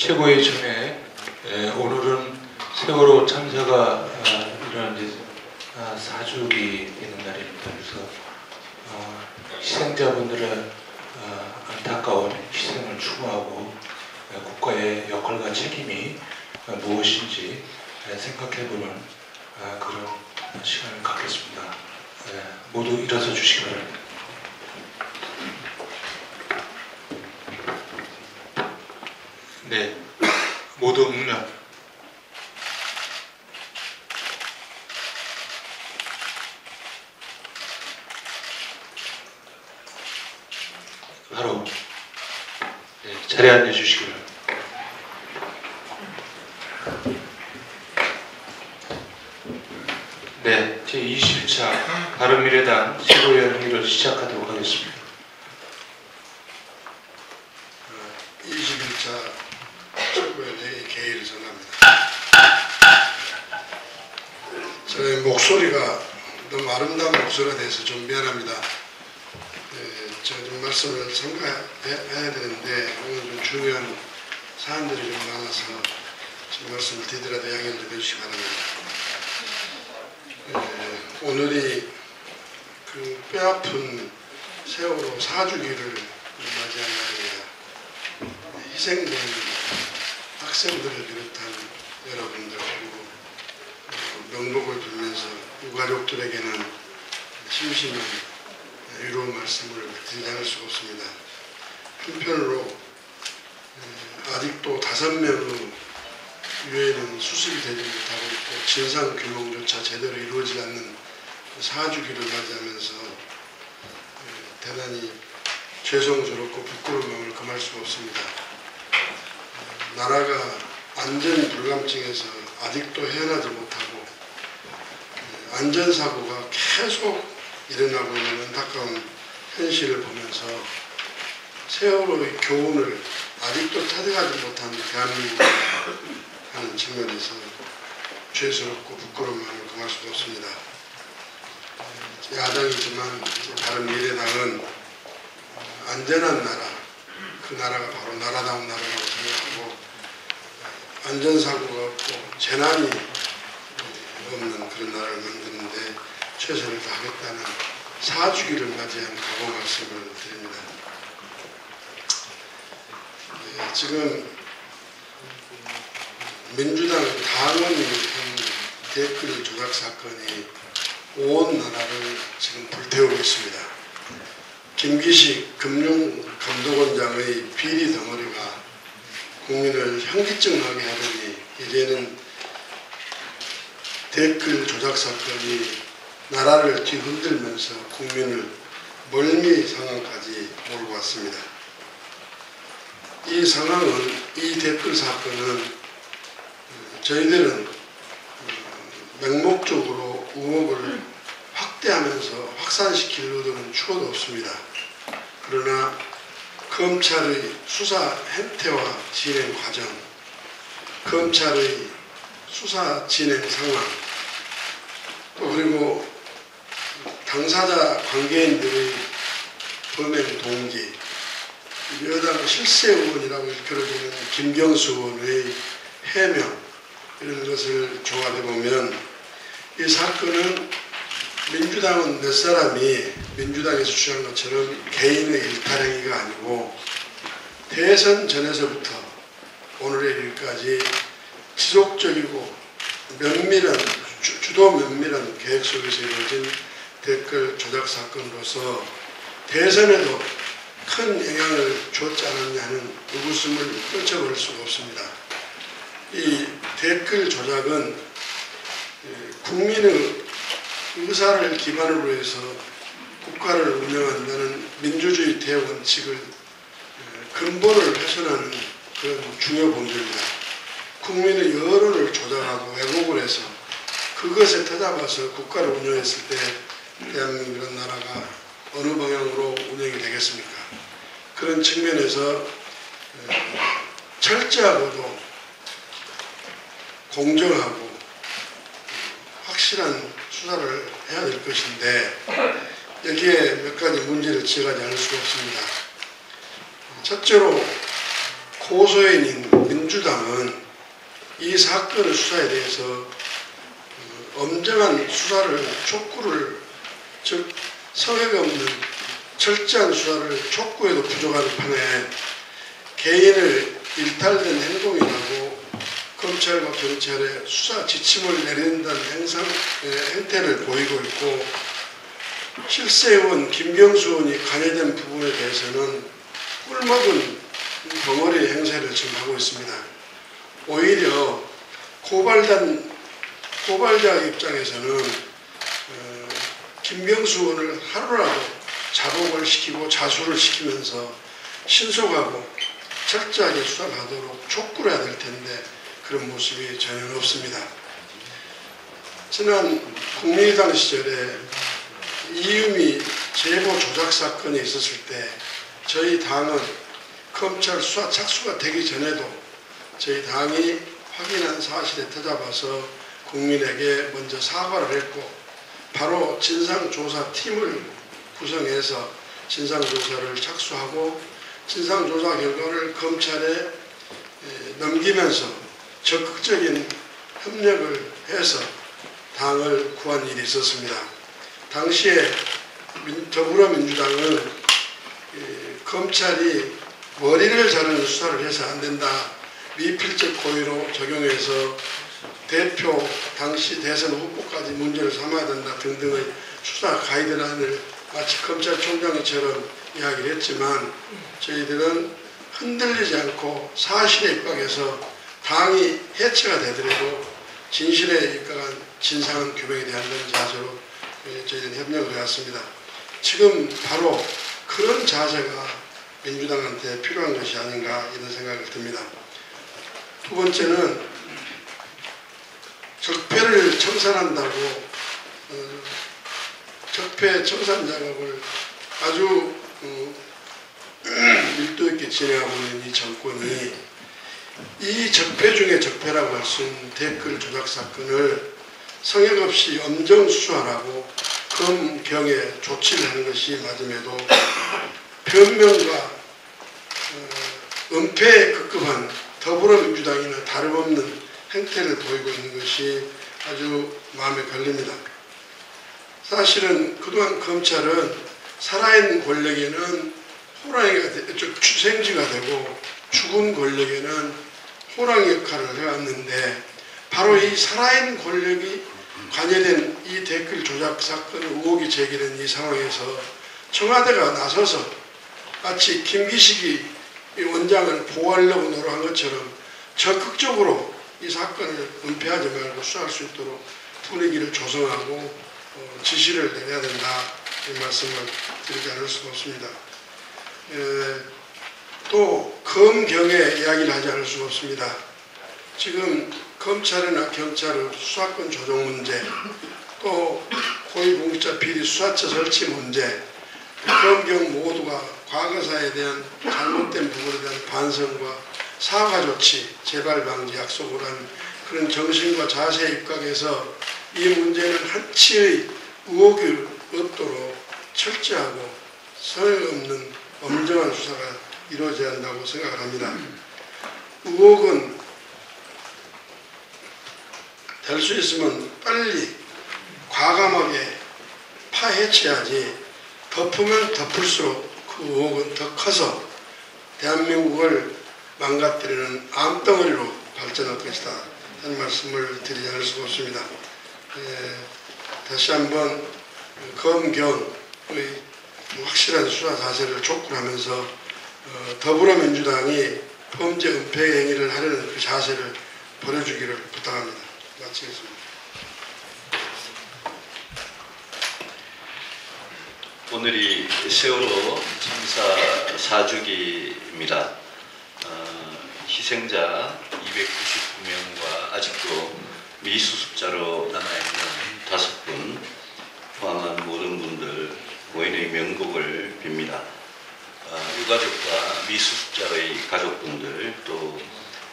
최고의 전에 오늘은 세월호 참사가 일어난 지 4주기 되는 날입니다. 그래서 희생자분들의 안타까운 희생을 추모하고 국가의 역할과 책임이 무엇인지 생각해보는 그런 시간을 갖겠습니다. 모두 일어서 주시기 바랍니다. 네, 모두 응답. 바로 자리에 앉아주시기 바랍니다. 네, 제21차 바른미래당 최고위원회의를 시작하도록 하겠습니다. 21차 최고위원회의 개의를 전합니다. 저의 목소리가 너무 아름다운 목소리가 돼서 좀 미안합니다. 제가 좀 말씀을 삼가해야 되는데 오늘 좀 중요한 사안들이 좀 많아서 좀 말씀을 드리더라도 양해를 해주시기 바랍니다. 오늘이 그 뼈아픈 세월호 4주기를 맞이한 날입니다. 희생된 학생들을 비롯한 여러분들 그리고 명복을 빌면서 유가족들에게는 심심한 위로 말씀을 드리지 않을 수가 없습니다. 한편으로 아직도 5명의 유해는 수습이 되지 못하고 있고 진상 규명조차 제대로 이루어지지 않는 4주기를 맞이하면서 대단히 죄송스럽고 부끄러운 마음을 금할 수가 없습니다. 나라가 안전 불감증에서 아직도 헤어나지 못하고 안전사고가 계속 일어나고 있는 안타까운 현실을 보면서 세월호의 교훈을 아직도 터득하지 못한 대한민국 하는 측면에서 죄스럽고 부끄러운 마음을 금할 수가 없습니다. 야당이지만 바른미래당은 안전한 나라, 그 나라가 바로 나라다운 나라라고 생각하고 안전사고가 없고 재난이 없는 그런 나라를 만드는데 최선을 다하겠다는 4주기를 맞이한 각오 말씀을 드립니다. 지금 민주당 당원이 한 댓글 조작 사건이 온 나라를 지금 불태우고 있습니다. 김기식 금융감독원장의 비리 덩어리가 국민을 현기증나게 하더니 이제는 댓글 조작 사건이 나라를 뒤흔들면서 국민을 멀미 상황까지 몰고 왔습니다. 이 상황은, 이 댓글 사건은 저희들은 맹목적으로 의혹을 확대하면서 확산시킬 의도는 추호도 없습니다. 그러나 검찰의 수사 행태와 진행 과정, 검찰의 수사 진행 상황, 또 그리고 당사자 관계인들의 범행 동기, 여당 실세 의원이라고 일컬어지는 김경수 의원의 해명, 이런 것을 종합해보면 이 사건은 민주당은 몇 사람이 민주당에서 주장한 것처럼 개인의 일탈행위가 아니고 대선 전에서부터 오늘의 일까지 지속적이고 면밀한, 주도 면밀한 계획 속에서 이루어진 댓글 조작 사건으로서 대선에도 큰 영향을 줬지 않았냐는 의구심을 떨쳐버릴 수가 없습니다. 이 댓글 조작은 국민의 의사를 기반으로 해서 국가를 운영한다는 민주주의 대원칙을 근본을 훼손하는 그런 중요 범죄입니다. 국민의 여론을 조작하고 왜곡을 해서 그것에 터잡아서 국가를 운영했을 때 대한민국 나라가 어느 방향으로 운영이 되겠습니까? 그런 측면에서 철저하고도 공정하고 확실한 수사를 해야 될 것인데 여기에 몇 가지 문제를 지적하지 않을 수가 없습니다. 첫째로 고소인인 민주당은 이 사건의 수사에 대해서 엄정한 수사를 촉구를, 즉 성역 없는 철저한 수사를 촉구해도 부족한 판에 개인을 일탈된 행동이라고 검찰과 경찰에 수사 지침을 내린다는 행태를 보이고 있고, 실세 의원 김경수 의원이 관여된 부분에 대해서는 꿀먹은 벙어리 행세를 지금 하고 있습니다. 오히려 고발자 입장에서는 김경수 의원을 하루라도 자복을 시키고 자수를 시키면서 신속하고 철저하게 수사를 하도록 촉구를 해야 될 텐데 그런 모습이 전혀 없습니다. 지난 국민의당 시절에 이유미 제보 조작 사건이 있었을 때 저희 당은 검찰 수사 착수가 되기 전에도 저희 당이 확인한 사실에 터잡아서 국민에게 먼저 사과를 했고, 바로 진상조사팀을 구성해서 진상조사를 착수하고 진상조사 결과를 검찰에 넘기면서 적극적인 협력을 해서 당을 구한 일이 있었습니다. 당시에 더불어민주당은 검찰이 머리를 자르는 수사를 해서 안 된다, 미필적 고의로 적용해서 대표 당시 대선 후보까지 문제를 삼아야 된다 등등의 수사 가이드라인을 마치 검찰총장처럼 이야기를 했지만, 저희들은 흔들리지 않고 사실에 입각해서 당이 해체가 되더라도 진실에 입각한 진상은 규명이 돼야 한다는 자세로 저희들은 협력을 해왔습니다. 지금 바로 그런 자세가 민주당한테 필요한 것이 아닌가 이런 생각을 듭니다. 두 번째는 적폐를 청산한다고 적폐 청산 작업을 아주 밀도 있게 진행하고 있는 이 정권이 이 적폐 중에 적폐라고 할 수 있는 댓글 조작 사건을 성역 없이 엄정 수사하라고 검경에 조치를 하는 것이 맞음에도 변명과 은폐에 급급한 더불어민주당이나 다름없는 행태를 보이고 있는 것이 아주 마음에 걸립니다. 사실은 그동안 검찰은 살아있는 권력에는 호랑이가 생쥐가 되고 죽은 권력에는 호랑이 역할을 해왔는데, 바로 이 살아있는 권력이 관여된 이 댓글 조작 사건 의혹이 제기된 이 상황에서 청와대가 나서서 마치 김기식이 이 원장을 보호하려고 노력한 것처럼 적극적으로 이 사건을 은폐하지 말고 수사할 수 있도록 분위기를 조성하고 지시를 내려야 된다, 이 말씀을 드리지 않을 수가 없습니다. 또 검경의 이야기를 하지 않을 수가 없습니다. 지금 검찰이나 경찰의 수사권 조정 문제, 또 고위공직자 비리 수사처 설치 문제, 검경 모두가 과거사에 대한 잘못된 부분에 대한 반성과 사과 조치, 재발 방지 약속을 한 그런 정신과 자세에 입각해서 이 문제는 한치의 의혹이 없도록 철저하고 성의 없는 엄정한 수사가 이루어져야 한다고 생각을 합니다. 의혹은 될 수 있으면 빨리 과감하게 파헤쳐야지, 덮으면 덮을수록 그 의혹은 더 커서 대한민국을 망가뜨리는 암덩어리로 발전할 것이다 하는 말씀을 드리지 않을 수가 없습니다. 다시 한번 검경의 확실한 수사 자세를 촉구하면서 더불어민주당이 범죄 은폐 행위를 하려는 그 자세를 버려주기를 부탁합니다. 마치겠습니다. 오늘이 세월호 참사 4주기입니다. 희생자 299명과 아직도 미수습자로 남아있는 5분 포함한 모든 분들 고인의 명복을 빕니다. 유가족과 미수습자의 가족분들, 또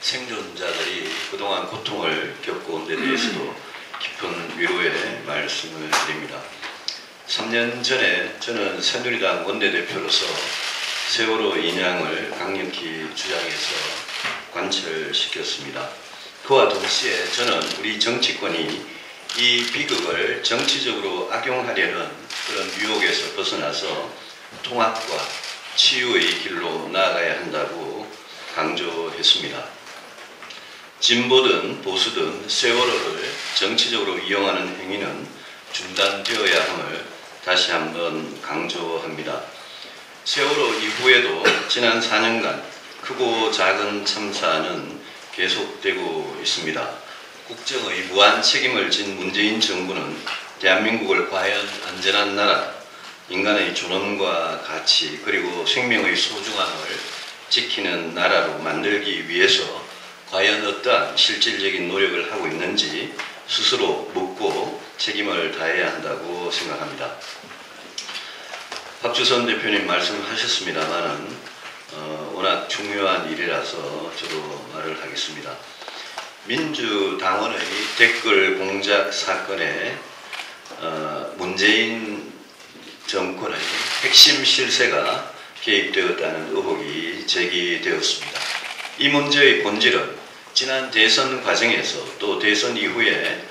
생존자들이 그동안 고통을 겪어온 데 대해서도 깊은 위로의 말씀을 드립니다. 3년 전에 저는 새누리당 원내대표로서 세월호 인양을 강력히 주장해서 관철시켰습니다. 그와 동시에 저는 우리 정치권이 이 비극을 정치적으로 악용하려는 그런 유혹에서 벗어나서 통합과 치유의 길로 나아가야 한다고 강조했습니다. 진보든 보수든 세월호를 정치적으로 이용하는 행위는 중단되어야 함을 다시 한번 강조합니다. 세월호 이후에도 지난 4년간 크고 작은 참사는 계속되고 있습니다. 국정의 무한 책임을 진 문재인 정부는 대한민국을 과연 안전한 나라, 인간의 존엄과 가치 그리고 생명의 소중함을 지키는 나라로 만들기 위해서 과연 어떠한 실질적인 노력을 하고 있는지 스스로 묻고 책임을 다해야 한다고 생각합니다. 박주선 대표님 말씀하셨습니다만은 워낙 중요한 일이라서 저도 말을 하겠습니다. 민주당원의 댓글 공작 사건에 문재인 정권의 핵심 실세가 개입되었다는 의혹이 제기되었습니다. 이 문제의 본질은 지난 대선 과정에서 또 대선 이후에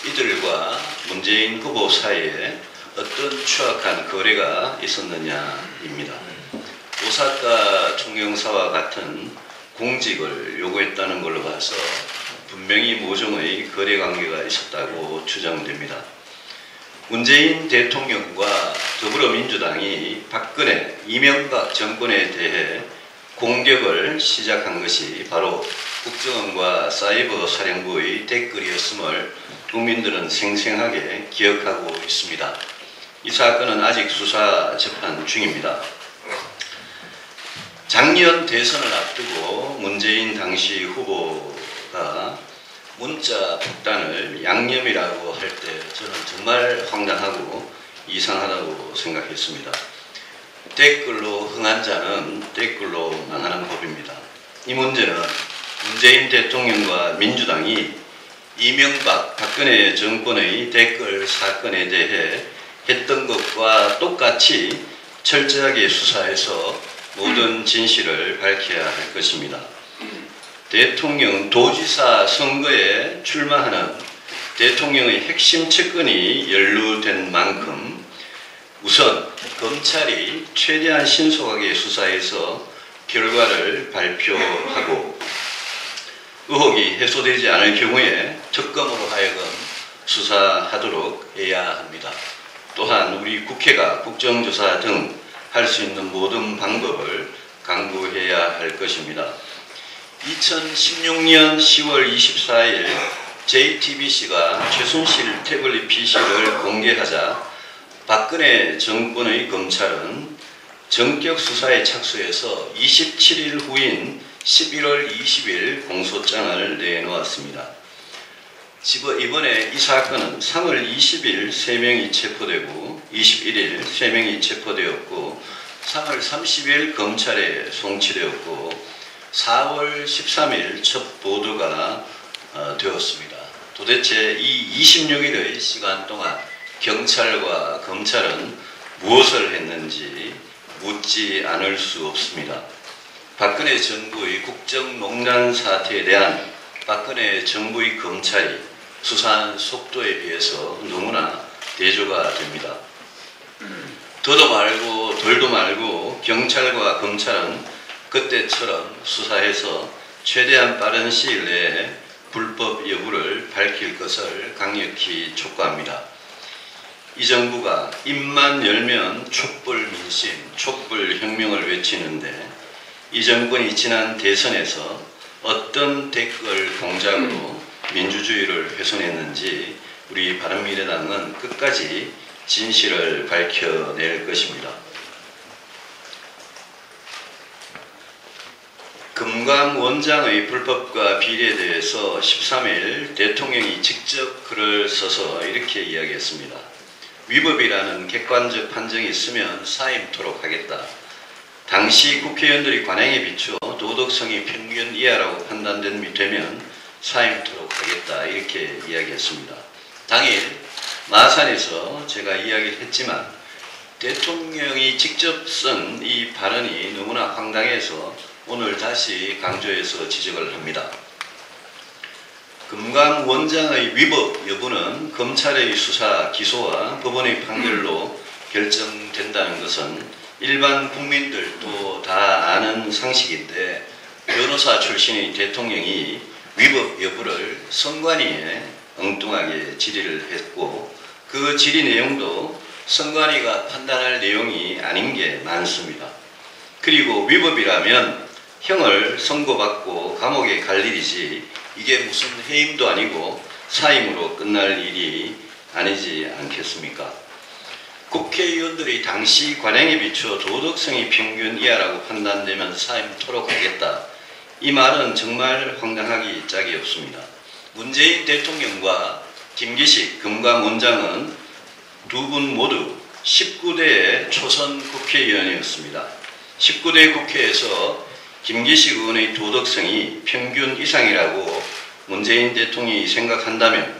이들과 문재인 후보 사이에 어떤 추악한 거래가 있었느냐입니다. 오사카 총영사와 같은 공직을 요구했다는 걸로 봐서 분명히 모종의 거래 관계가 있었다고 추정됩니다. 문재인 대통령과 더불어민주당이 박근혜, 이명박 정권에 대해 공격을 시작한 것이 바로 국정원과 사이버 사령부의 댓글이었음을 국민들은 생생하게 기억하고 있습니다. 이 사건은 아직 수사 재판 중입니다. 작년 대선을 앞두고 문재인 당시 후보가 문자 폭탄을 양념이라고 할 때 저는 정말 황당하고 이상하다고 생각했습니다. 댓글로 흥한 자는 댓글로 망하는 법입니다. 이 문제는 문재인 대통령과 민주당이 이명박, 박근혜 정권의 댓글 사건에 대해 했던 것과 똑같이 철저하게 수사해서 모든 진실을 밝혀야 할 것입니다. 대통령 도지사 선거에 출마하는 대통령의 핵심 측근이 연루된 만큼 우선 검찰이 최대한 신속하게 수사해서 결과를 발표하고 의혹이 해소되지 않을 경우에 특검으로 하여금 수사하도록 해야 합니다. 또한 우리 국회가 국정조사 등 할 수 있는 모든 방법을 강구해야 할 것입니다. 2016년 10월 24일 JTBC가 최순실 태블릿 PC를 공개하자 박근혜 정권의 검찰은 전격 수사에 착수해서 27일 후인 11월 20일 공소장을 내놓았습니다. 이번에 이 사건은 3월 20일 3명이 체포되고 21일 3명이 체포되었고 3월 30일 검찰에 송치되었고 4월 13일 첫 보도가 되었습니다. 도대체 이 26일의 시간 동안 경찰과 검찰은 무엇을 했는지 묻지 않을 수 없습니다. 박근혜 정부의 국정농단 사태에 대한 박근혜 정부의 검찰이 수사한 속도에 비해서 너무나 대조가 됩니다. 더도 말고 덜도 말고 경찰과 검찰은 그때처럼 수사해서 최대한 빠른 시일 내에 불법 여부를 밝힐 것을 강력히 촉구합니다. 이 정부가 입만 열면 촛불 민심, 촛불 혁명을 외치는데 이 정권이 지난 대선에서 어떤 댓글 공작으로 민주주의를 훼손했는지 우리 바른미래당은 끝까지 진실을 밝혀낼 것입니다. 금강 원장의 불법과 비리에 대해서 13일 대통령이 직접 글을 써서 이렇게 이야기했습니다. 위법이라는 객관적 판정이 있으면 사임토록 하겠다. 당시 국회의원들이 관행에 비추어 도덕성이 평균 이하라고 판단되면 사임토록 하겠다. 이렇게 이야기했습니다. 당일 마산에서 제가 이야기를 했지만 대통령이 직접 쓴 이 발언이 너무나 황당해서 오늘 다시 강조해서 지적을 합니다. 금감 원장의 위법 여부는 검찰의 수사, 기소와 법원의 판결로 결정된다는 것은 일반 국민들도 다 아는 상식인데 변호사 출신의 대통령이 위법 여부를 선관위에 엉뚱하게 질의를 했고 그 질의 내용도 선관위가 판단할 내용이 아닌 게 많습니다. 그리고 위법이라면 형을 선고받고 감옥에 갈 일이지 이게 무슨 해임도 아니고 사임으로 끝날 일이 아니지 않겠습니까? 국회의원들의 당시 관행에 비추어 도덕성이 평균 이하라고 판단되면 사임토록 하겠다. 이 말은 정말 황당하기 짝이 없습니다. 문재인 대통령과 김기식 금감원장은 두 분 모두 19대의 초선 국회의원이었습니다. 19대 국회에서 김기식 의원의 도덕성이 평균 이상이라고 문재인 대통령이 생각한다면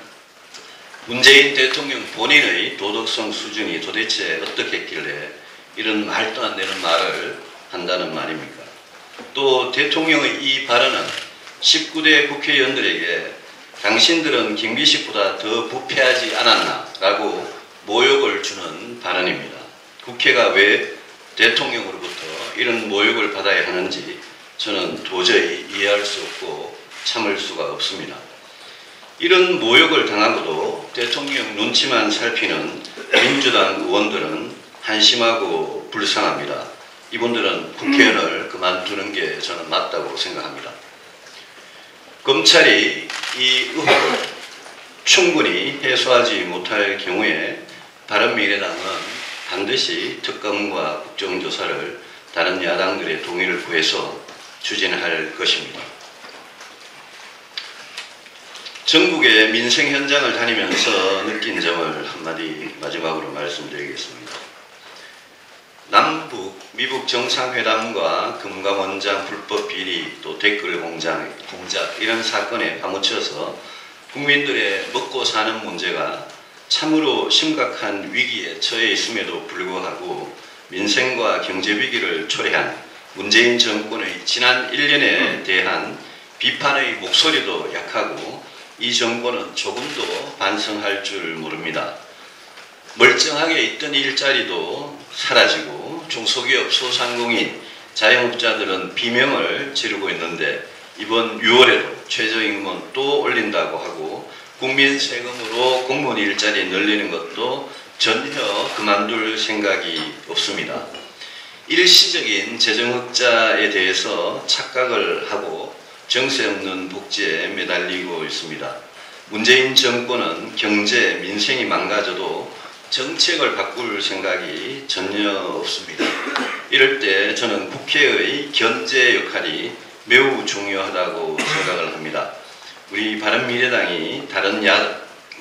문재인 대통령 본인의 도덕성 수준이 도대체 어떻게 했길래 이런 말도 안 되는 말을 한다는 말입니까? 또 대통령의 이 발언은 19대 국회의원들에게 당신들은 김기식보다 더 부패하지 않았나 라고 모욕을 주는 발언입니다. 국회가 왜 대통령으로부터 이런 모욕을 받아야 하는지 저는 도저히 이해할 수 없고 참을 수가 없습니다. 이런 모욕을 당하고도 대통령 눈치만 살피는 민주당 의원들은 한심하고 불쌍합니다. 이분들은 국회의원을 그만두는 게 저는 맞다고 생각합니다. 검찰이 이 의혹을 충분히 해소하지 못할 경우에 바른미래당은 반드시 특검과 국정조사를 다른 야당들의 동의를 구해서 추진할 것입니다. 전국의 민생 현장을 다니면서 느낀 점을 한마디 마지막으로 말씀드리겠습니다. 남북 미북 정상회담과 금감원장 불법 비리 또 댓글 공작 이런 사건에 파묻혀서 국민들의 먹고 사는 문제가 참으로 심각한 위기에 처해 있음에도 불구하고 민생과 경제 위기를 초래한 문재인 정권의 지난 1년에 대한 비판의 목소리도 약하고 이 정권은 조금도 반성할 줄 모릅니다. 멀쩡하게 있던 일자리도 사라지고 중소기업 소상공인 자영업자들은 비명을 지르고 있는데 이번 6월에도 최저임금은 또 올린다고 하고 국민 세금으로 공무원 일자리 늘리는 것도 전혀 그만둘 생각이 없습니다. 일시적인 재정흑자에 대해서 착각을 하고 정세 없는 복지에 매달리고 있습니다. 문재인 정권은 경제, 민생이 망가져도 정책을 바꿀 생각이 전혀 없습니다. 이럴 때 저는 국회의 견제 역할이 매우 중요하다고 생각을 합니다. 우리 바른미래당이 다른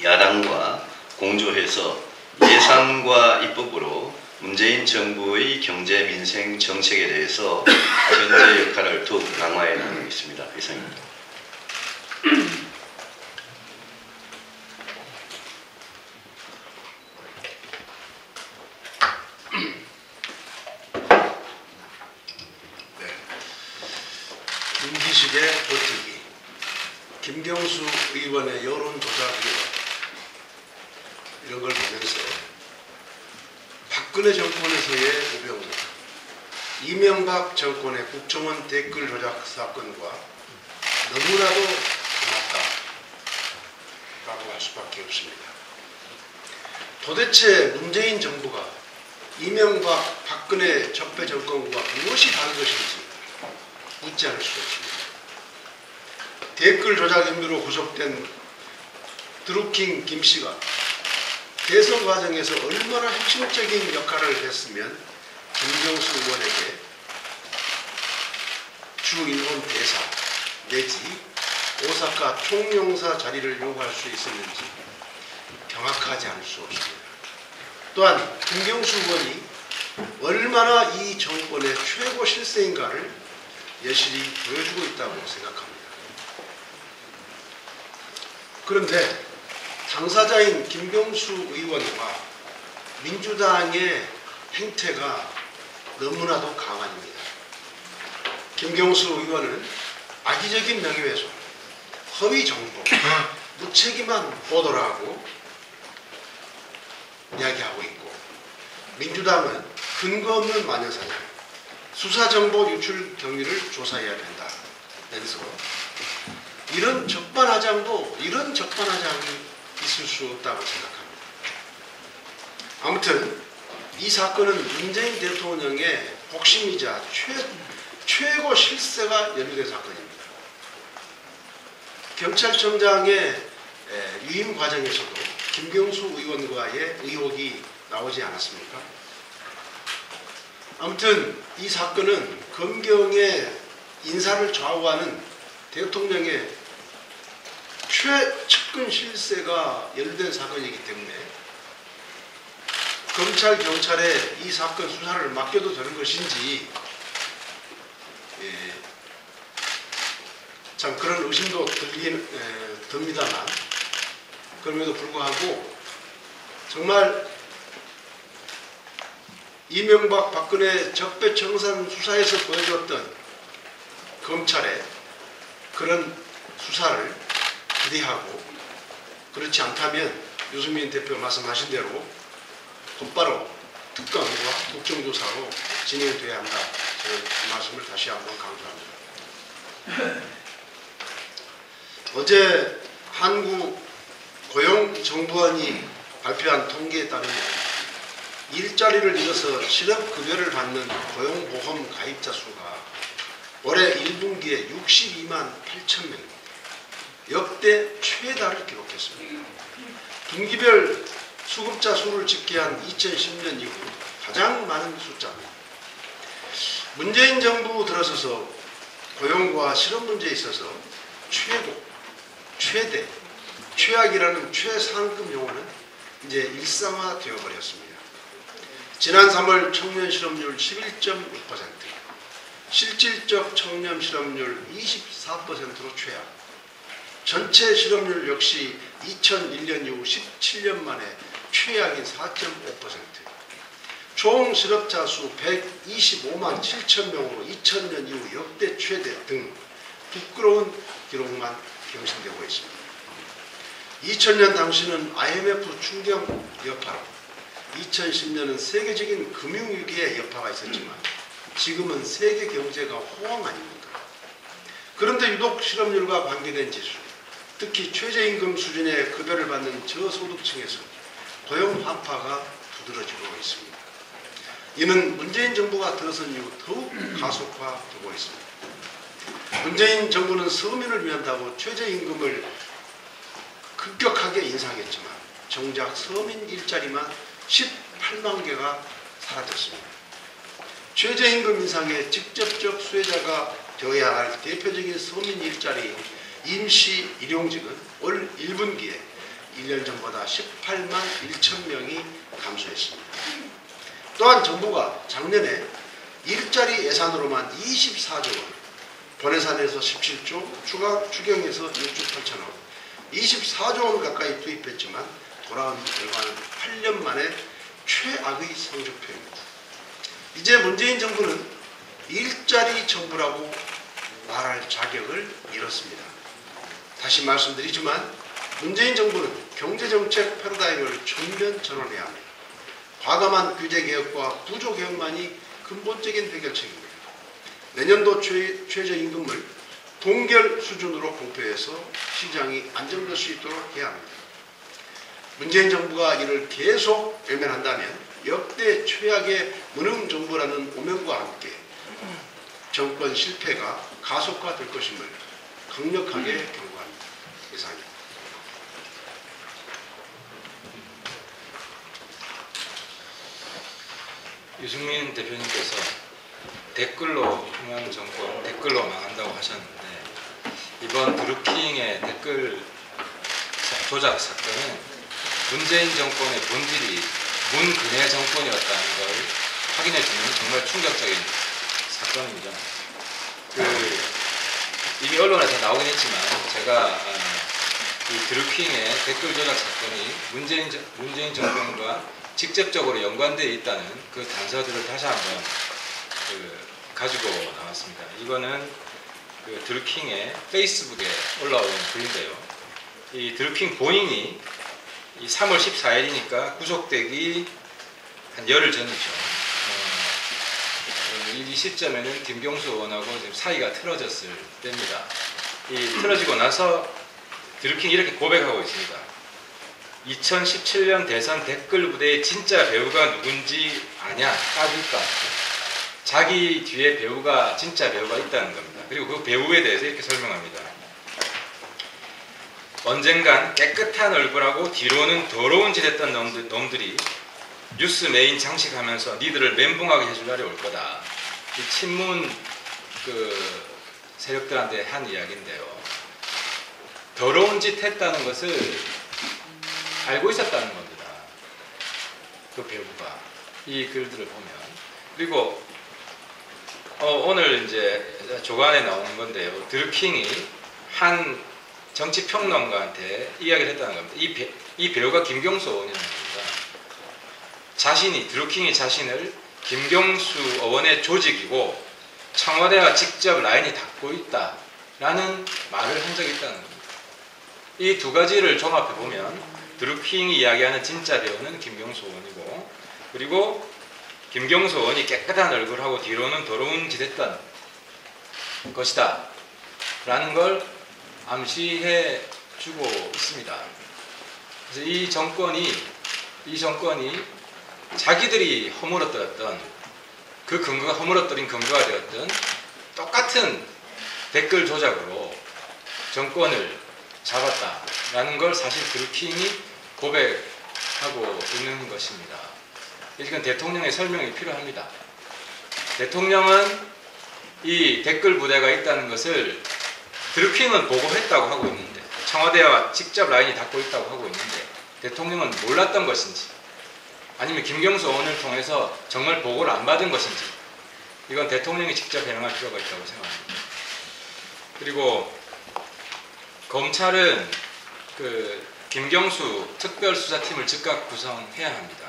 야당과 공조해서 예산과 입법으로 문재인 정부의 경제 민생 정책에 대해서 견제 역할을 더욱 강화해 나가겠습니다. 이상입니다. 김기식의 버티기, 김경수 의원의 여론 조작 이런 걸 보면서 박근혜 정권에서의 우병우, 이명박 정권의 국정원 댓글 조작 사건과 너무나도 같다라고 할 수밖에 없습니다. 도대체 문재인 정부가 이명박, 박근혜 적폐 정권과 무엇이 다른 것인지 묻지 않을 수 없습니다. 댓글 조작 혐의로 구속된 드루킹 김씨가 대선 과정에서 얼마나 핵심적인 역할을 했으면 김경수 의원에게 주 일본 대사 내지 오사카 총영사 자리를 요구할 수 있었는지 경악하지 않을 수 없습니다. 또한 김경수 의원이 얼마나 이 정권의 최고 실세인가를 여실히 보여주고 있다고 생각합니다. 그런데 당사자인 김경수 의원과 민주당의 행태가 너무나도 강합니다. 김경수 의원은 악의적인 명예훼손, 허위 정보, 무책임한 보도라고 이야기하고 있고, 민주당은 근거 없는 마녀사냥, 수사정보 유출 경위를 조사해야 된다. 그래서 이런 적반하장이 있을 수 없다고 생각합니다. 아무튼 이 사건은 문재인 대통령의 복심이자 최고 실세가 연루된 사건입니다. 경찰청장의 유임 과정에서도 김경수 의원과의 의혹이 나오지 않았습니까? 아무튼 이 사건은 검경의 인사를 좌우하는 대통령의 최측근 실세가 연루된 사건이기 때문에 검찰, 경찰에 이 사건 수사를 맡겨도 되는 것인지 참 그런 의심도 듭니다만, 그럼에도 불구하고 정말 이명박 박근혜 적폐청산 수사에서 보여줬던 검찰의 그런 수사를 기대하고, 그렇지 않다면 유승민 대표 말씀하신 대로 곧바로 특검과 국정조사로 진행돼야 한다. 저는 그 말씀을 다시 한번 강조합니다. 어제 한국고용정보원이 발표한 통계에 따르면 일자리를 잃어서 실업급여를 받는 고용보험 가입자 수가 올해 1분기에 62만 8천 명, 역대 최다를 기록했습니다. 분기별 수급자 수를 집계한 2010년 이후 가장 많은 숫자입니다. 문재인 정부 들어서서 고용과 실업 문제에 있어서 최대, 최악이라는 최상급 용어는 이제 일상화되어 버렸습니다. 지난 3월 청년 실업률 11.6%, 실질적 청년 실업률 24%로 최악, 전체 실업률 역시 2001년 이후 17년 만에 최악인 4.5%, 총 실업자 수 125만 7천 명으로 2000년 이후 역대 최대 등 부끄러운 기록만 경신되고 있습니다. 2000년 당시는 IMF 충격 여파로, 2010년은 세계적인 금융위기의 여파가 있었지만 지금은 세계 경제가 호황 아닙니까? 그런데 유독 실업률과 관계된 지수, 특히 최저임금 수준의 급여를 받는 저소득층에서 고용 한파가 두드러지고 있습니다. 이는 문재인 정부가 들어선 이후 더욱 가속화되고 있습니다. 문재인 정부는 서민을 위한다고 최저임금을 급격하게 인상했지만 정작 서민 일자리만 18만 개가 사라졌습니다. 최저임금 인상의 직접적 수혜자가 되어야 할 대표적인 서민 일자리 임시 일용직은 올 1분기에 1년 전보다 18만 1천 명이 감소했습니다. 또한 정부가 작년에 일자리 예산으로만 24조 원, 본예산에서 17조, 추가 추경에서 6조 8천억, 24조 원 가까이 투입했지만 돌아온 결과는 8년 만에 최악의 성적표입니다. 이제 문재인 정부는 일자리 정부라고 말할 자격을 잃었습니다. 다시 말씀드리지만 문재인 정부는 경제정책 패러다임을 전면 전환해야 합니다. 과감한 규제개혁과 구조개혁만이 근본적인 해결책입니다. 내년도 최저임금을 동결 수준으로 공표해서 시장이 안정될 수 있도록 해야 합니다. 문재인 정부가 이를 계속 외면한다면 역대 최악의 무능정부라는 오명과 함께 정권 실패가 가속화될 것임을 강력하게 경고합니다. 이상입니다. 유승민 대표님께서 댓글로 흉한 정권, 댓글로 망한다고 하셨는데, 이번 드루킹의 댓글 조작 사건은 문재인 정권의 본질이 문근혜 정권이었다는 걸 확인해주는 정말 충격적인 사건입니다. 이미 언론에서 나오긴 했지만 제가 이 드루킹의 댓글 조작 사건이 문재인 정권과 직접적으로 연관되어 있다는 그 단서들을 다시 한번 가지고 나왔습니다. 이거는 그 드루킹의 페이스북에 올라온 글인데요. 이 드루킹 본인이 이 3월 14일이니까 구속되기 한 열흘 전이죠. 이 시점에는 김경수 의원하고 지금 사이가 틀어졌을 때입니다. 이 틀어지고 나서 드루킹이 이렇게 고백하고 있습니다. 2017년 대선 댓글 부대의 진짜 배우가 누군지 아냐? 따질까? 자기 뒤에 배우가 진짜 배우가 있다는 겁니다. 그리고 그 배우에 대해서 이렇게 설명합니다. 언젠간 깨끗한 얼굴하고 뒤로는 더러운 짓 했던 놈들이 뉴스 메인 장식하면서 니들을 멘붕하게 해줄 날이 올 거다. 이 친문 그 세력들한테 한 이야기인데요. 더러운 짓 했다는 것을 알고 있었다는 겁니다. 그 배우가 이 글들을 보면. 그리고 오늘 이제 조간에 나오는 건데요. 드루킹이 한 정치평론가한테 이야기를 했다는 겁니다. 이 배우가 김경수 의원이라는 겁니다. 드루킹이 자신을 김경수 의원의 조직이고 청와대와 직접 라인이 닿고 있다라는 말을 한 적이 있다는 겁니다. 이 두 가지를 종합해 보면 드루킹이 이야기하는 진짜 배우는 김경수 의원이고, 그리고 김경수 의원이 깨끗한 얼굴하고 뒤로는 더러운 짓 했던 것이다 라는 걸 암시해 주고 있습니다. 그래서 이 정권이 자기들이 허물어뜨렸던 그 근거가 허물어뜨린 근거가 되었던 똑같은 댓글 조작으로 정권을 잡았다라는 걸 사실 드루킹이 고백하고 있는 것입니다. 지금 대통령의 설명이 필요합니다. 대통령은 이 댓글 부대가 있다는 것을 드루킹은 보고했다고 하고 있는데, 청와대와 직접 라인이 닿고 있다고 하고 있는데 대통령은 몰랐던 것인지, 아니면 김경수 의원을 통해서 정말 보고를 안 받은 것인지, 이건 대통령이 직접 해명할 필요가 있다고 생각합니다. 그리고 검찰은 그 김경수 특별수사팀을 즉각 구성해야 합니다.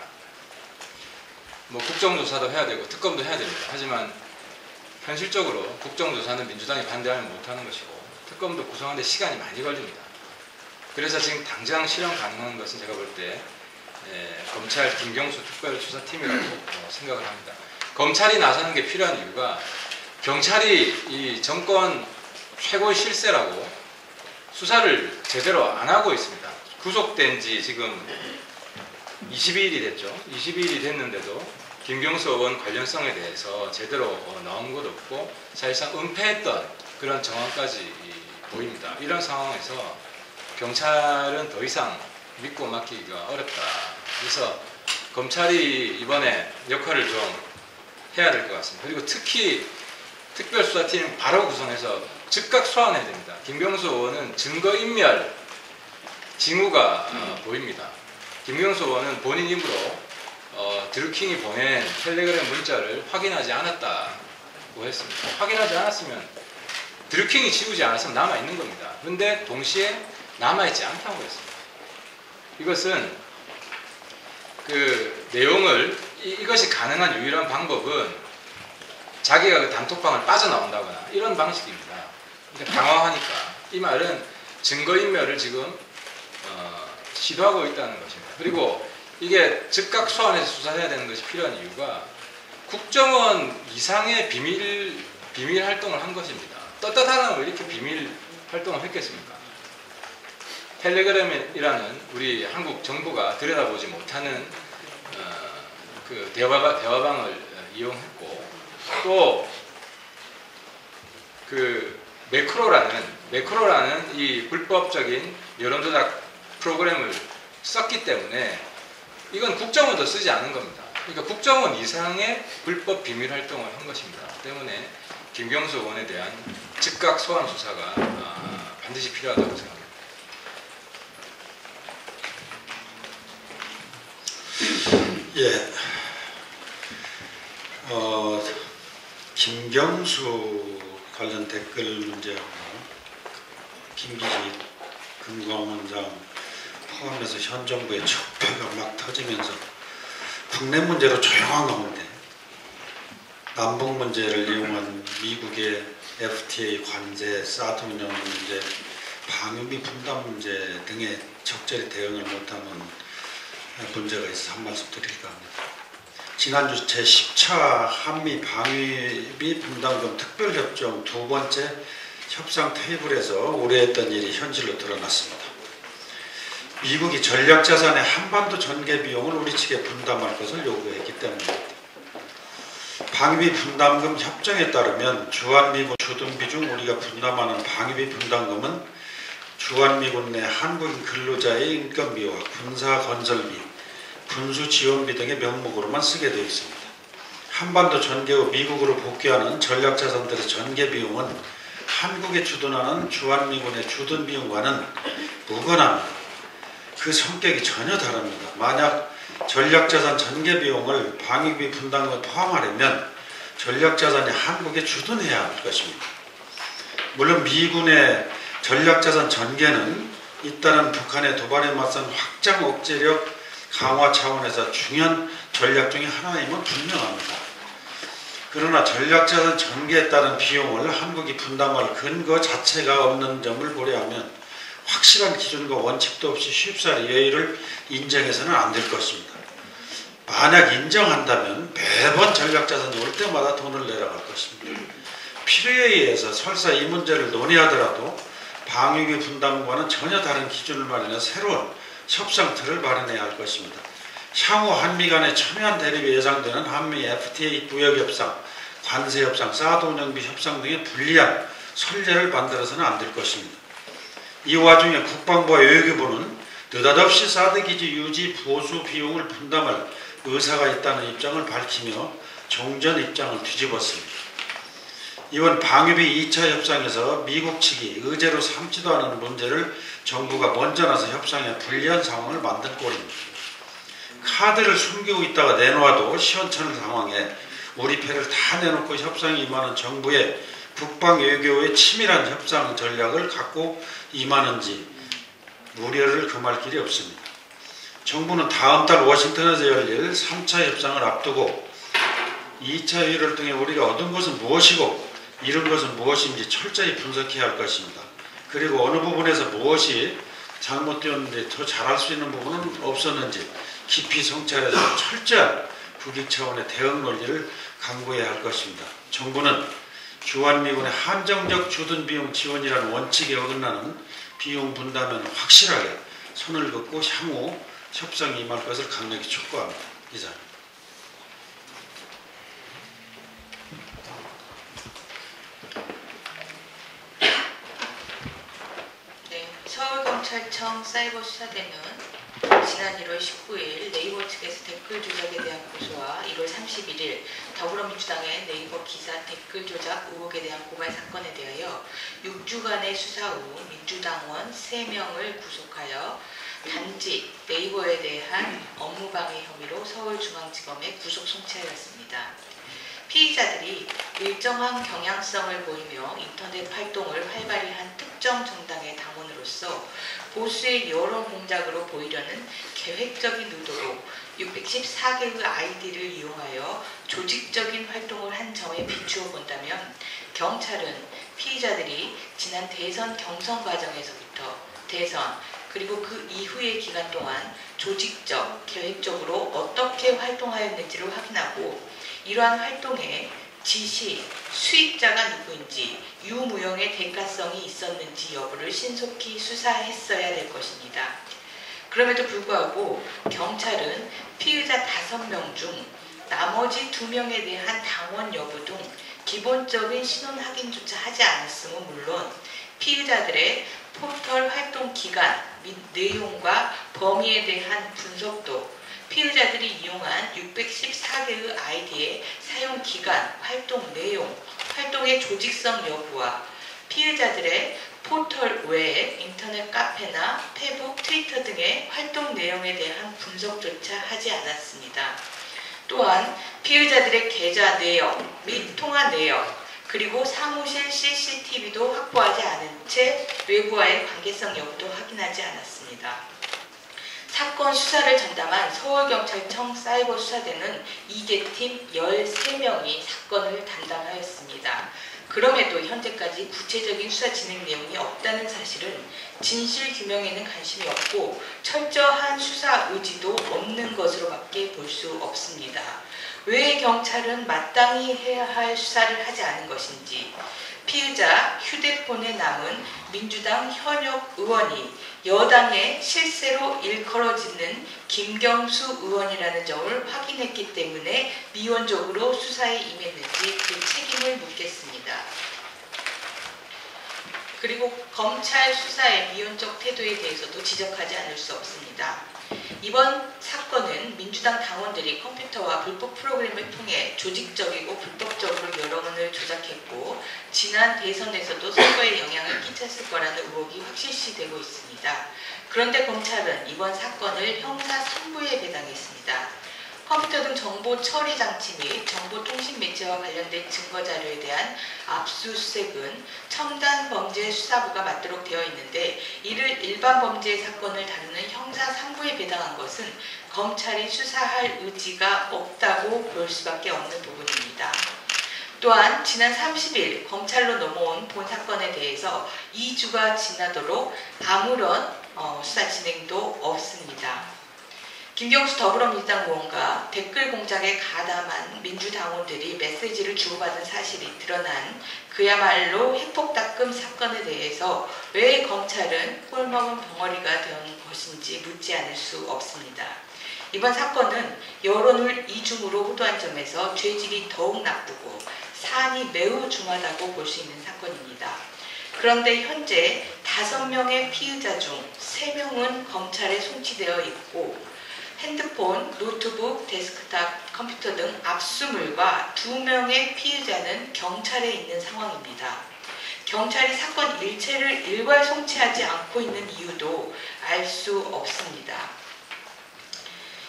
뭐 국정조사도 해야 되고 특검도 해야 됩니다. 하지만 현실적으로 국정조사는 민주당이 반대하면 못하는 것이고 특검도 구성하는데 시간이 많이 걸립니다. 그래서 지금 당장 실현 가능한 것은 제가 볼 때 검찰 김경수 특별수사팀이라고 생각을 합니다. 검찰이 나서는 게 필요한 이유가, 경찰이 이 정권 최고의 실세라고 수사를 제대로 안 하고 있습니다. 구속된 지 지금 22일이 됐죠. 22일이 됐는데도 김경수 의원 관련성에 대해서 제대로 나온 것 없고 사실상 은폐했던 그런 정황까지 보입니다. 이런 상황에서 경찰은 더 이상 믿고 맡기기가 어렵다. 그래서 검찰이 이번에 역할을 좀 해야 될 것 같습니다. 그리고 특히 특별수사팀 바로 구성해서 즉각 소환해야 됩니다. 김경수 의원은 증거인멸 징후가 보입니다. 김경수 의원은 본인 입으로 드루킹이 보낸 텔레그램 문자를 확인하지 않았다고 했습니다. 확인하지 않았으면 드루킹이 지우지 않았으면 남아있는 겁니다. 그런데 동시에 남아있지 않다고 했습니다. 이것은 그 내용을 이것이 가능한 유일한 방법은 자기가 그 단톡방을 빠져나온다거나 이런 방식입니다. 그러니까 당황하니까. 이 말은 증거인멸을 지금 시도하고 있다는 것입니다. 그리고 이게 즉각 소환해서 수사해야 되는 것이 필요한 이유가 국정원 이상의 비밀 활동을 한 것입니다. 떳떳하다면 왜 이렇게 비밀 활동을 했겠습니까? 텔레그램이라는 우리 한국 정부가 들여다보지 못하는 그 대화방을 이용했고, 또 그 매크로라는 이 불법적인 여론조작 프로그램을 썼기 때문에 이건 국정원도 쓰지 않은 겁니다. 그러니까 국정원 이상의 불법 비밀 활동을 한 것입니다. 때문에 김경수 의원에 대한 즉각 소환 수사가 반드시 필요하다고 생각합니다. 예, 김경수 관련 댓글 문제하고 김기지 금감원장 포함해서 현 정부의 척표가 막 터지면서 국내 문제로 조용한 가운데 남북 문제를 이용한 미국의 FTA 관제, 사드 운영 문제, 방위비 분담 문제 등에 적절히 대응을 못하는 문제가 있어서 한 말씀 드릴까 합니다. 지난주 제10차 한미 방위비 분담금 특별협정 두 번째 협상 테이블에서 우려했던 일이 현실로 드러났습니다. 미국이 전략자산의 한반도 전개 비용을 우리 측에 분담할 것을 요구했기 때문입니다. 방위비 분담금 협정에 따르면 주한미군 주둔비 중 우리가 분담하는 방위비 분담금은 주한미군 내 한국인 근로자의 인건비와 군사건설비, 군수지원비 등의 명목으로만 쓰게 되어 있습니다. 한반도 전개 후 미국으로 복귀하는 전략자산들의 전개 비용은 한국에 주둔하는 주한미군의 주둔 비용과는 무관합니다. 그 성격이 전혀 다릅니다. 만약 전략자산 전개 비용을 방위비 분담금에 포함하려면 전략자산이 한국에 주둔해야 할 것입니다. 물론 미군의 전략자산 전개는 잇따른 북한의 도발에 맞선 확장 억제력 강화 차원에서 중요한 전략 중의 하나임은 분명합니다. 그러나 전략자산 전개에 따른 비용을 한국이 분담할 근거 자체가 없는 점을 고려하면 확실한 기준과 원칙도 없이 쉽사리 여의를 인정해서는 안 될 것입니다. 만약 인정한다면 매번 전략자산이 올 때마다 돈을 내라고 할 것입니다. 필요에 의해서 설사 이 문제를 논의하더라도 방위비 분담과는 전혀 다른 기준을 마련해 새로운 협상 틀을 마련해야 할 것입니다. 향후 한미 간의 첨예한 대립이 예상되는 한미 FTA 무역협상, 관세협상, 사드 운영비 협상 등의 불리한 선례를 만들어서는 안 될 것입니다. 이 와중에 국방부와 외교부는 느닷없이 사드 기지 유지 보수 비용을 분담할 의사가 있다는 입장을 밝히며 종전 입장을 뒤집었습니다. 이번 방위비 2차 협상에서 미국 측이 의제로 삼지도 않은 문제를 정부가 먼저 나서 협상에 불리한 상황을 만든 꼴입니다. 카드를 숨기고 있다가 내놓아도 시원찮은 상황에 우리 패를 다 내놓고 협상에 임하는 정부의 국방 외교의 치밀한 협상 전략을 갖고 임하는지 우려를 금할 길이 없습니다. 정부는 다음 달 워싱턴에서 열릴 3차 협상을 앞두고 2차 회의를 통해 우리가 얻은 것은 무엇이고 잃은 것은 무엇인지 철저히 분석해야 할 것입니다. 그리고 어느 부분에서 무엇이 잘못되었는데 더 잘할 수 있는 부분은 없었는지 깊이 성찰해서 철저한 국익 차원의 대응 논리를 강구해야 할 것입니다. 정부는 주한미군의 한정적 주둔 비용 지원이라는 원칙에 어긋나는 비용 분담에는 확실하게 손을 긋고 향후 협상에 임할 것을 강력히 촉구합니다. 이상. 네, 서울경찰청 사이버수사대는 지난 1월 19일 네이버 측에서 댓글 조작에 대한 고소와 1월 31일 더불어민주당의 네이버 기사 댓글 조작 의혹에 대한 고발 사건에 대하여 6주간의 수사 후 민주당원 3명을 구속하여 단지 네이버에 대한 업무방해 혐의로 서울중앙지검에 구속 송치하였습니다. 피의자들이 일정한 경향성을 보이며 인터넷 활동을 활발히 한 특정 정당의 당원으로서 보수의 여론 공작으로 보이려는 계획적인 의도로 614개의 아이디를 이용하여 조직적인 활동을 한 점에 비추어 본다면 경찰은 피의자들이 지난 대선 경선 과정에서부터 대선 그리고 그 이후의 기간 동안 조직적, 계획적으로 어떻게 활동하였는지를 확인하고 이러한 활동에 지시, 수익자가 누구인지 유무형의 대가성이 있었는지 여부를 신속히 수사했어야 될 것입니다. 그럼에도 불구하고 경찰은 피의자 5명 중 나머지 2명에 대한 당원 여부 등 기본적인 신원 확인조차 하지 않았음은 물론 피의자들의 포털 활동 기간 및 내용과 범위에 대한 분석도 피의자들이 이용한 614개의 아이디의 사용 기간, 활동 내용, 활동의 조직성 여부와 피의자들의 포털 외에 인터넷 카페나 페북, 트위터 등의 활동 내용에 대한 분석조차 하지 않았습니다. 또한 피의자들의 계좌 내역 및 통화 내역, 그리고 사무실 CCTV도 확보하지 않은 채 외부와의 관계성 여부도 확인하지 않았습니다. 사건 수사를 전담한 서울경찰청 사이버수사대는 2개팀 13명이 사건을 담당하였습니다. 그럼에도 현재까지 구체적인 수사 진행 내용이 없다는 사실은 진실 규명에는 관심이 없고 철저한 수사 의지도 없는 것으로밖에 볼 수 없습니다. 왜 경찰은 마땅히 해야 할 수사를 하지 않은 것인지, 피의자 휴대폰에 남은 민주당 현역 의원이 여당의 실세로 일컬어지는 김경수 의원이라는 점을 확인했기 때문에 미온적으로 수사에 임했는지 그 책임을 묻겠습니다. 그리고 검찰 수사의 미온적 태도에 대해서도 지적하지 않을 수 없습니다. 이번 사건은 민주당 당원들이 컴퓨터와 불법 프로그램을 통해 조직적이고 불법적으로 여론을 조작했고 지난 대선에서도 선거에 영향을 끼쳤을 거라는 의혹이 확실시되고 있습니다. 그런데 검찰은 이번 사건을 형사 3부에 배당했습니다. 컴퓨터 등 정보 처리 장치 및 정보통신 매체와 관련된 증거자료에 대한 압수수색은 첨단범죄수사부가 맡도록 되어 있는데 이를 일반 범죄 사건을 다루는 형사 3부에 배당한 것은 검찰이 수사할 의지가 없다고 볼 수밖에 없는 부분입니다. 또한 지난 30일 검찰로 넘어온 본 사건에 대해서 2주가 지나도록 아무런 수사 진행도 없습니다. 김경수 더불어민주당 의원과 댓글 공작에 가담한 민주당원들이 메시지를 주고받은 사실이 드러난 그야말로 핵폭탄급 사건에 대해서 왜 검찰은 꼴먹은 벙어리가 된 것인지 묻지 않을 수 없습니다. 이번 사건은 여론을 이중으로 호도한 점에서 죄질이 더욱 나쁘고 사안이 매우 중하다고 볼 수 있는 사건입니다. 그런데 현재 5명의 피의자 중 3명은 검찰에 송치되어 있고 핸드폰, 노트북, 데스크탑, 컴퓨터 등 압수물과 2명의 피의자는 경찰에 있는 상황입니다. 경찰이 사건 일체를 일괄 송치하지 않고 있는 이유도 알 수 없습니다.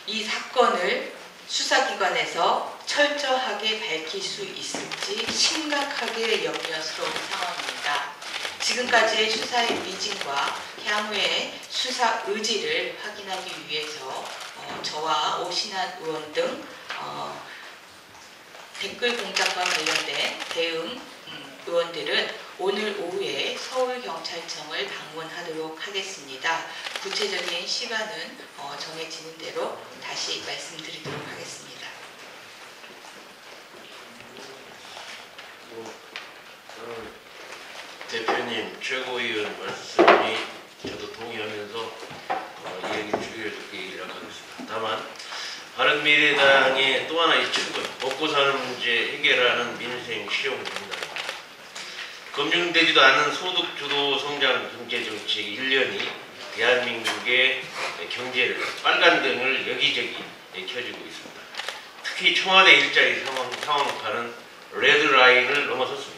이 사건을 수사기관에서 철저하게 밝힐 수 있을지 심각하게 염려스러운 상황입니다. 지금까지의 수사의 미진과 향후의 수사 의지를 확인하기 위해서 저와 오신환 의원 등 댓글 공작과 관련된 대응 의원들은 오늘 오후에 서울경찰청을 방문하도록 하겠습니다. 구체적인 시간은 정해지는 대로 다시 말씀드리도록 하겠습니다. 대표님, 최고위원 말씀이 저도 동의하면서 이야기 줄여줄게 얘기를 하겠습니다. 다만 바른미래당의 또 하나의 측은 먹고 사는 문제 해결하는 민생 실용정당입니다. 검증되지도 않은 소득주도 성장 경제정책 1년이 대한민국의 경제를 빨간등을 여기저기 켜주고 있습니다. 특히 청와대 일자리 상황파는 레드라인을 넘어섰습니다.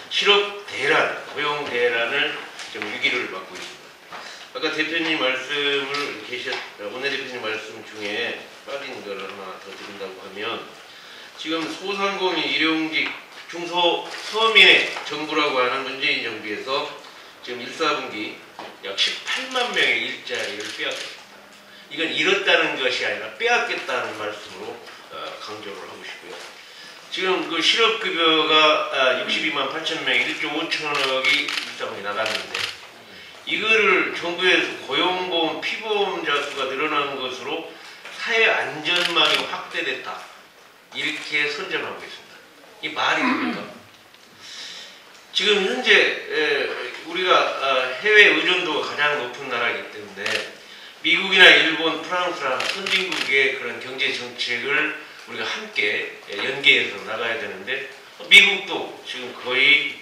실업 대란, 고용 대란을 좀 위기를 맞고 있습니다. 아까 대표님 말씀을 원내대표님 말씀 중에 빠진 걸 하나 더 드린다고 하면 지금 소상공인 일용직 중소서민의 정부라고 하는 문재인 정부에서 지금 1, 4분기 약 18만 명의 일자리를 빼앗겼습니다. 이건 잃었다는 것이 아니라 빼앗겼다는 말씀으로 강조를 하고 싶고요. 지금 그 실업급여가 62만 8천 명에 1조 5천억이 일상에 나갔는데 이거를 정부에서 고용보험 피보험자 수가 늘어난 것으로 사회 안전망이 확대됐다. 이렇게 선점하고 있습니다. 이 말이 됩니까? 지금 현재 우리가 해외 의존도가 가장 높은 나라이기 때문에 미국이나 일본, 프랑스라는 선진국의 그런 경제 정책을 우리가 함께 연계해서 나가야 되는데 미국도 지금 거의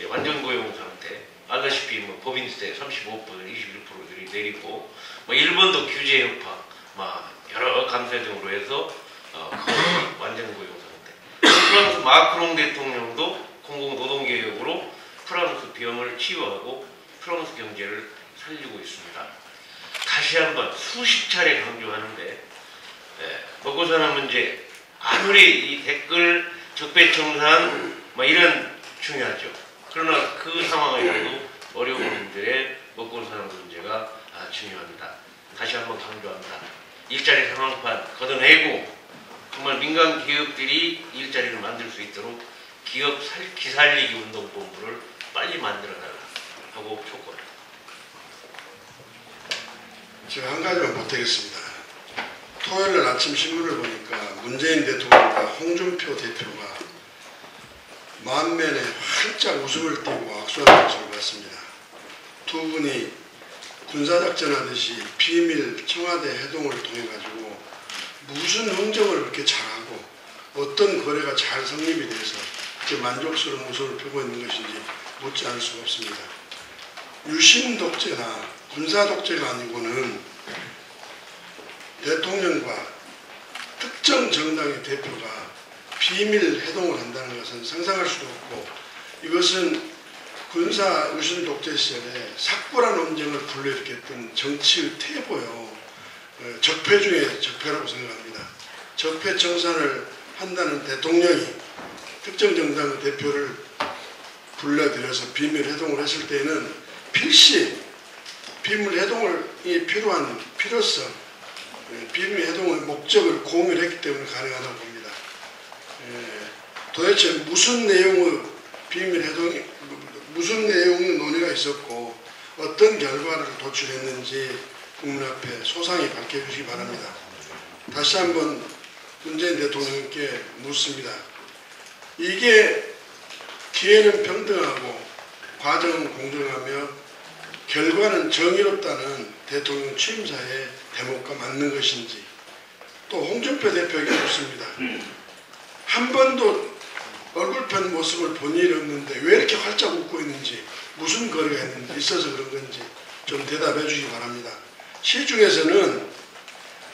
완전 고용 상태, 알다시피 뭐 법인세 35%, 21%들이 내리고 일본도 규제 협박, 여러 감세 등으로 해서 거의 완전 고용 상태. 프랑스 마크롱 대통령도 공공노동개혁으로 프랑스 비용을 치유하고 프랑스 경제를 살리고 있습니다. 다시 한번 수십 차례 강조하는데 먹고 사는 문제 아무리 이 댓글 적폐청산 이런 중요하죠. 그러나 그 상황에서도 어려운 분들의 먹고 사는 문제가 중요합니다. 다시 한번 강조합니다. 일자리 상황판 걷어내고 정말 민간 기업들이 일자리를 만들 수 있도록 기업 기살리기 운동본부를 빨리 만들어달라 하고 촉구합니다. 제가 한 가지만 보태겠습니다. 토요일 날 아침 신문을 보니까 문재인 대통령과 홍준표 대표가 만면에 활짝 웃음을 띠고 악수하는 것을 봤습니다. 두 분이 군사작전 하듯이 비밀 청와대 회동을 통해 가지고 무슨 흥정을 그렇게 잘하고 어떤 거래가 잘 성립이 돼서 이렇게 만족스러운 웃음을 펴고 있는 것인지 묻지 않을 수가 없습니다. 유신 독재나 군사 독재가 아니고는 대통령과 특정 정당의 대표가 비밀 회동을 한다는 것은 상상할 수도 없고, 이것은 군사 유신 독재 시절에 삭불한 논쟁을 불러일으켰던 정치의 태보요, 적폐 중에 적폐라고 생각합니다. 적폐 청산을 한다는 대통령이 특정 정당의 대표를 불러들여서 비밀 회동을 했을 때에는 필시 비밀 회동이 필요한 필요성, 비밀 회동의 목적을 공유를 했기 때문에 가능하다고 봅니다. 도대체 무슨 내용의 비밀 회동이, 무슨 내용의 논의가 있었고 어떤 결과를 도출했는지 국민 앞에 소상히 밝혀주시기 바랍니다. 다시 한번 문재인 대통령께 묻습니다. 이게 기회는 평등하고 과정은 공정하며 결과는 정의롭다는 대통령 취임사의 대목과 맞는 것인지, 또 홍준표 대표에게 묻습니다. 한 번도 얼굴 편 모습을 본 일이 없는데 왜 이렇게 활짝 웃고 있는지, 무슨 거래가 있는지, 있어서 그런 건지 좀 대답해 주시기 바랍니다. 시중에서는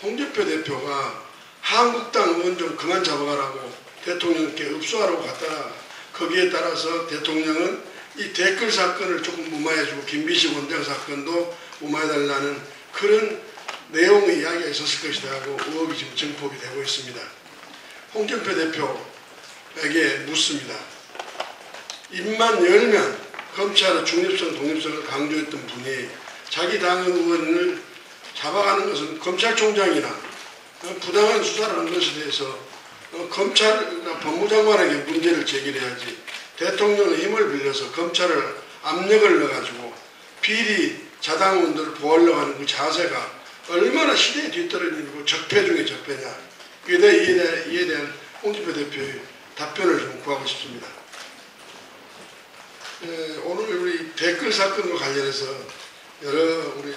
홍준표 대표가 한국당 의원 좀 그만 잡아가라고 대통령께 읍소하라고 갔다가 거기에 따라서 대통령은 이 댓글 사건을 조금 무마해주고 김비식 원장 사건도 무마해달라는 그런 내용의 이야기가 있었을 것이다 하고 의혹이 지금 증폭이 되고 있습니다. 홍준표 대표에게 묻습니다. 입만 열면 검찰의 중립성, 독립성을 강조했던 분이 자기 당의 의원을 잡아가는 것은 검찰총장이나 부당한 수사를 한 것에 대해서 검찰이나 법무장관에게 문제를 제기해야지, 대통령의 힘을 빌려서 검찰을 압력을 넣어가지고 비리 자당원들을 보호하려고 하는 그 자세가 얼마나 시대에 뒤떨어진 일이고 적폐 중에 적폐냐, 이에 대한 홍준표 대표의 답변을 좀 구하고 싶습니다. 오늘 우리 댓글 사건과 관련해서 여러 우리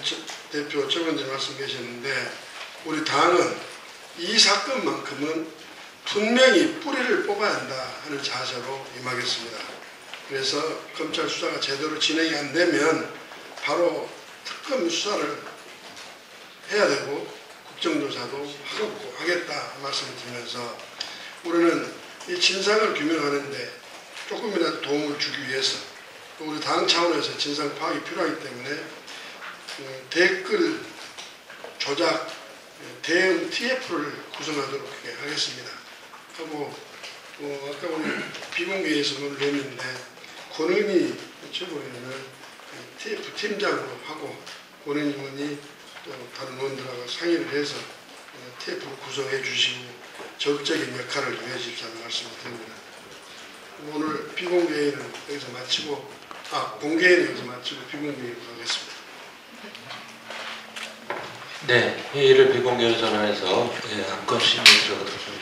대표 최고위원님 말씀 계셨는데, 우리 당은 이 사건만큼은 분명히 뿌리를 뽑아야 한다 하는 자세로 임하겠습니다. 그래서 검찰 수사가 제대로 진행이 안 되면 바로 특검 수사를 해야 되고 국정조사도 하겠다 말씀을 드리면서, 우리는 이 진상을 규명하는데 조금이라도 도움을 주기 위해서 또 우리 당 차원에서 진상 파악이 필요하기 때문에 댓글 조작 대응 TF를 구성하도록 하겠습니다. 하고 아까 오늘 비공개에서 논의했는데 권은희 최고위원을 TF 팀장으로 하고 권은희 의원이 또 다른 의원들하고 상의를 해서 TF를 구성해 주시고 적극적인 역할을 해 주십사는 말씀을 드립니다. 오늘 비공개회의는 여기서 마치고, 공개회의는 여기서 마치고 비공개회의로 가겠습니다. 네, 회의를 비공개로 전환해서 안건 심의에 들어가도록 하겠습니다.